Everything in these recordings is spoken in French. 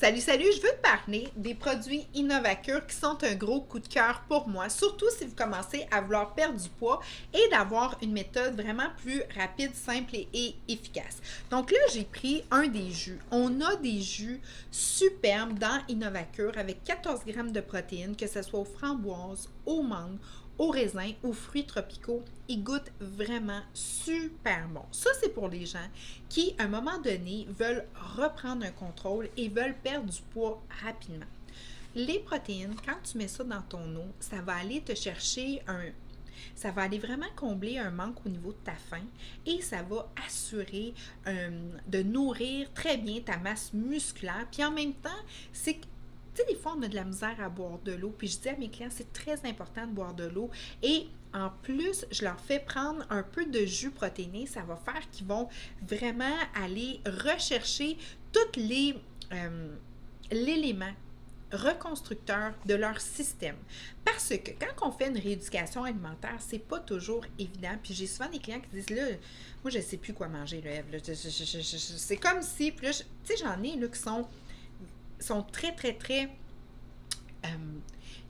Salut, salut, je veux te parler des produits Innovacure qui sont un gros coup de cœur pour moi, surtout si vous commencez à vouloir perdre du poids et d'avoir une méthode vraiment plus rapide, simple et efficace. Donc là, j'ai pris un des jus. On a des jus superbes dans Innovacure avec 14 grammes de protéines, que ce soit aux framboises, aux mangues, aux raisins, aux fruits tropicaux. Ils goûtent vraiment super bon. Ça, c'est pour les gens qui, à un moment donné, veulent reprendre un contrôle et veulent perdre du poids rapidement. Les protéines, quand tu mets ça dans ton eau, ça va aller te chercher ça va aller vraiment combler un manque au niveau de ta faim et ça va assurer de nourrir très bien ta masse musculaire. Puis en même temps, c'est tu sais, des fois, on a de la misère à boire de l'eau. Puis je dis à mes clients, c'est très important de boire de l'eau. Et en plus, je leur fais prendre un peu de jus protéiné. Ça va faire qu'ils vont vraiment aller rechercher tous l'élément reconstructeur de leur système. Parce que quand on fait une rééducation alimentaire, c'est pas toujours évident. Puis j'ai souvent des clients qui disent là, moi je sais plus quoi manger, là, Ève, là. C'est comme si, puis là, tu sais, j'en ai là qui sont très, très, très euh,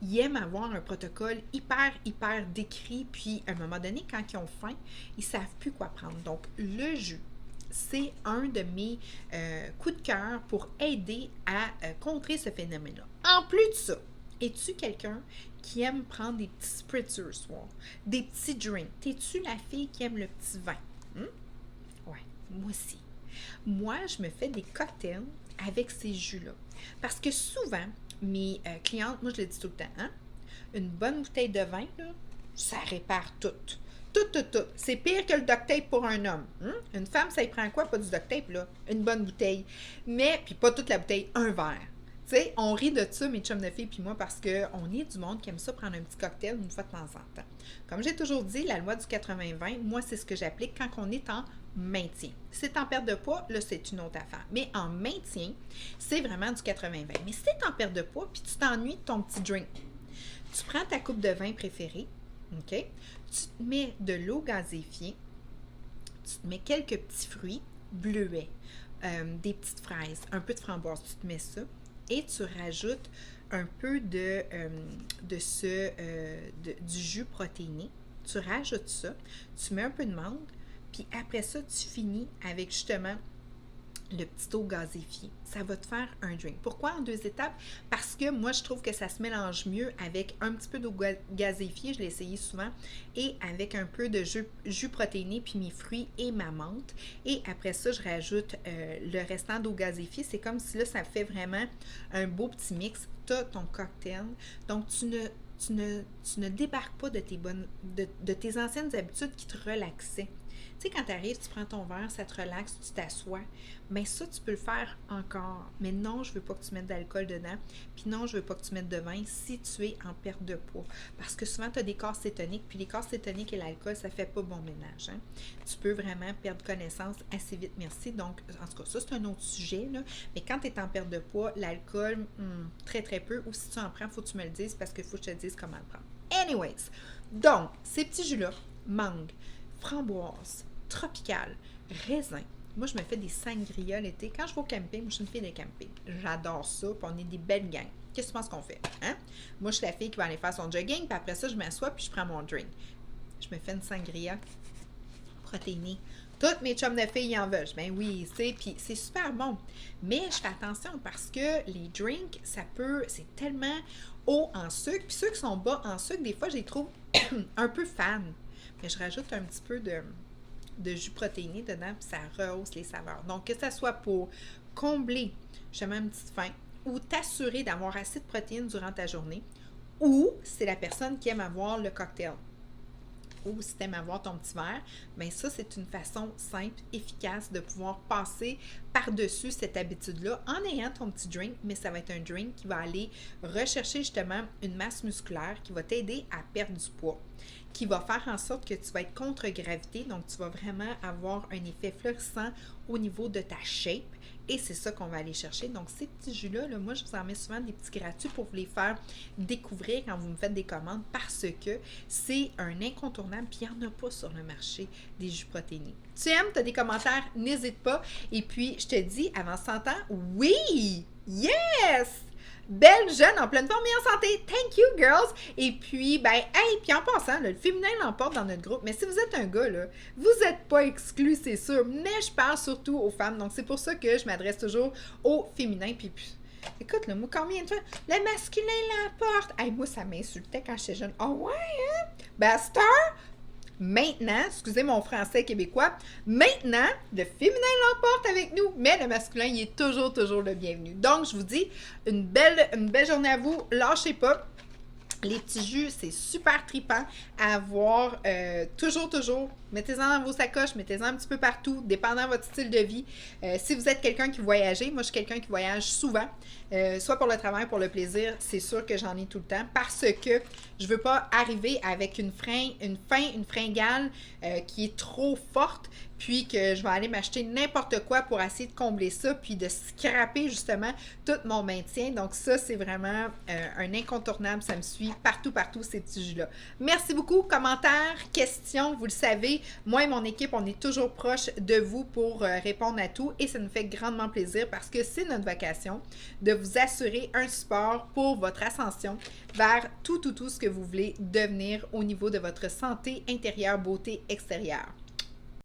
ils aiment avoir un protocole hyper, hyper décrit, puis à un moment donné, quand ils ont faim, ils ne savent plus quoi prendre. Donc, le jus, c'est un de mes coups de cœur pour aider à contrer ce phénomène-là. En plus de ça, es-tu quelqu'un qui aime prendre des petits spritzers le soir, des petits drinks? Es-tu la fille qui aime le petit vin? Hmm? Ouais, moi aussi. Moi, je me fais des cocktails avec ces jus-là. Parce que souvent, mes clientes, moi je le dis tout le temps, hein, une bonne bouteille de vin, là, ça répare tout. Tout, tout, tout. C'est pire que le duct tape pour un homme. Hein? Une femme, ça y prend quoi? Pas du duct tape, là. Une bonne bouteille. Mais, puis pas toute la bouteille, un verre. Tu sais, on rit de ça, mes chums de filles puis moi, parce qu'on est du monde qui aime ça prendre un petit cocktail une fois de temps en temps. Comme j'ai toujours dit, la loi du 80-20, moi, c'est ce que j'applique quand on est en maintien. Si c'est en perte de poids, là, c'est une autre affaire. Mais en maintien, c'est vraiment du 80-20. Mais si tu es en perte de poids puis tu t'ennuies de ton petit drink, tu prends ta coupe de vin préférée, OK? Tu te mets de l'eau gazéfiée, tu te mets quelques petits fruits, bleuets, des petites fraises, un peu de framboise, tu te mets ça et tu rajoutes un peu du jus protéiné. Tu rajoutes ça, tu mets un peu de menthe, puis après ça, tu finis avec justement le petit eau gazéfié. Ça va te faire un drink. Pourquoi en deux étapes? Parce que moi, je trouve que ça se mélange mieux avec un petit peu d'eau gazéfiée, je l'ai essayé souvent, et avec un peu de jus protéiné, puis mes fruits et ma menthe. Et après ça, je rajoute le restant d'eau gazéfiée. C'est comme si là, ça fait vraiment un beau petit mix. Tu as ton cocktail. Donc, tu ne débarques pas de tes anciennes habitudes qui te relaxaient. Tu sais, quand tu arrives, tu prends ton verre, ça te relaxe, tu t'assois. Mais ça, tu peux le faire encore. Mais non, je ne veux pas que tu mettes d'alcool dedans. Puis non, je ne veux pas que tu mettes de vin si tu es en perte de poids. Parce que souvent, tu as des corps cétoniques. Puis les corps cétoniques et l'alcool, ça ne fait pas bon ménage. Hein? Tu peux vraiment perdre connaissance assez vite. Merci. Donc, en tout cas, ça, c'est un autre sujet. Là. Mais quand tu es en perte de poids, l'alcool, très, très peu. Ou si tu en prends, il faut que tu me le dises parce qu'il faut que je te dise comment le prendre. Anyways, donc, ces petits jus-là, mangue, framboise, tropicale, raisin. Moi, je me fais des sangria l'été. Quand je vais au camping, moi, je suis une fille de camping. J'adore ça, puis on est des belles gangs. Qu'est-ce que tu penses qu'on fait? Hein? Moi, je suis la fille qui va aller faire son jogging, puis après ça, je m'assois, puis je prends mon drink. Je me fais une sangria protéinée. Toutes mes chums de filles en veulent. Ben oui, puis c'est super bon. Mais je fais attention parce que les drinks, c'est tellement haut en sucre. Puis ceux qui sont bas en sucre, des fois, je les trouve un peu fans. Mais je rajoute un petit peu de jus protéiné dedans, puis ça rehausse les saveurs. Donc, que ça soit pour combler justement une petite faim ou t'assurer d'avoir assez de protéines durant ta journée, ou c'est la personne qui aime avoir le cocktail ou si tu aimes avoir ton petit verre, bien ça, c'est une façon simple, efficace de pouvoir passer par-dessus cette habitude-là en ayant ton petit drink, mais ça va être un drink qui va aller rechercher justement une masse musculaire qui va t'aider à perdre du poids, qui va faire en sorte que tu vas être contre gravité, donc tu vas vraiment avoir un effet florissant au niveau de ta shape. Et c'est ça qu'on va aller chercher. Donc, ces petits jus-là, moi, je vous en mets souvent des petits gratuits pour vous les faire découvrir quand vous me faites des commandes parce que c'est un incontournable. Puis, il n'y en a pas sur le marché des jus protéinés. Tu aimes, tu as des commentaires, n'hésite pas. Et puis, je te dis, avant 100 ans, oui! Yes! Belle, jeune, en pleine forme et en santé. Thank you, girls! Et puis, ben, hey, puis en passant, là, le féminin l'emporte dans notre groupe. Mais si vous êtes un gars, là, vous n'êtes pas exclus, c'est sûr. Mais je parle surtout aux femmes. Donc, c'est pour ça que je m'adresse toujours au féminin. Puis, écoute, là, moi, combien de fois? Le masculin l'emporte. Hey, moi, ça m'insultait quand j'étais jeune. Ah ouais, hein? Bastard! Maintenant, excusez mon français québécois, maintenant, le féminin l'emporte avec nous, mais le masculin, il est toujours le bienvenu. Donc, je vous dis, une belle journée à vous, lâchez pas. Les petits jus, c'est super trippant à avoir toujours. Mettez-en dans vos sacoches, mettez-en un petit peu partout, dépendant de votre style de vie. Si vous êtes quelqu'un qui voyage, moi je suis quelqu'un qui voyage souvent, soit pour le travail, pour le plaisir, c'est sûr que j'en ai tout le temps parce que je veux pas arriver avec une fringale qui est trop forte, puis que je vais aller m'acheter n'importe quoi pour essayer de combler ça, puis de scraper justement tout mon maintien. Donc ça, c'est vraiment un incontournable. Ça me suit partout, ces petits jus-là. Merci beaucoup. Commentaires, questions, vous le savez, moi et mon équipe, on est toujours proche de vous pour répondre à tout et ça nous fait grandement plaisir parce que c'est notre vocation de vous assurer un support pour votre ascension vers tout ce que vous voulez devenir au niveau de votre santé intérieure, beauté extérieure.